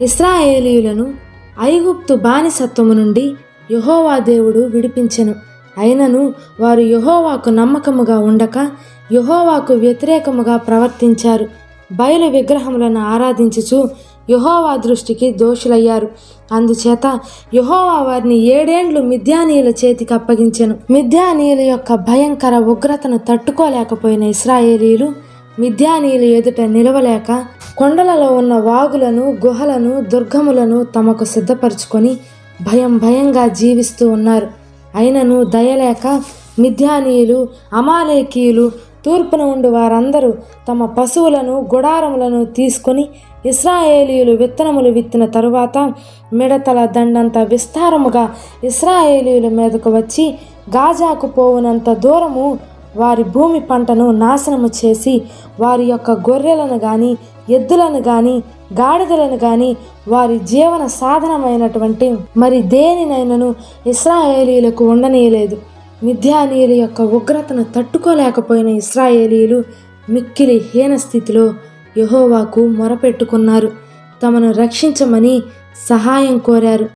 ఇశ్రాయేలీయులను ఐగుప్తు బానిసత్వము నుండి యెహోవా దేవుడు విడిపించెను. అయినను వారు యెహోవాకు నమ్మకముగా ఉండక యెహోవాకు వ్యతిరేకముగా ప్రవర్తించారు. బయలు విగ్రహములను ఆరాధించుచు యెహోవా దృష్టికి దోషులయ్యారు. అందుచేత యెహోవా వారిని 7 ఏండ్లు మిద్యానీయుల చేతికి అప్పగించెను. మిద్యానీయుల యొక్క భయంకర ఉగ్రతను తట్టుకోలేకపోయిన ఇశ్రాయేలీయులు మిద్యానీయుల ఎదుట నిలవలేక కొండలలో ఉన్న వాగులను, గుహలను, దుర్గములను తమకు సిద్ధపరచుకొని భయంగా జీవిస్తూ ఉన్నారు. అయినను దయలేక మిద్యానీయులు, అమాలేకీయులు, తూర్పున ఉండి వారందరూ తమ పశువులను, గుడారములను తీసుకొని ఇశ్రాయేలీయులు విత్తనములు విత్తిన తరువాత మిడతల దండంత విస్తారముగా ఇశ్రాయేలీయుల మీదకు వచ్చి గాజాకు పోవునంత దూరము వారి భూమి పంటను నాశనము చేసి వారి యొక్క గొర్రెలను గాని, ఎద్దులను గాని, గాడిదలను గాని, వారి జీవన సాధనమైనటువంటి మరి దేనినైనను ఇశ్రాయేలీయులకు ఉండనీయలేదు. మిద్యానీయుల యొక్క ఉగ్రతను తట్టుకోలేకపోయిన ఇశ్రాయేలీయులు మిక్కిలి హీన స్థితిలో యెహోవాకు మొరపెట్టుకున్నారు. తమను రక్షించమని సహాయం కోరారు.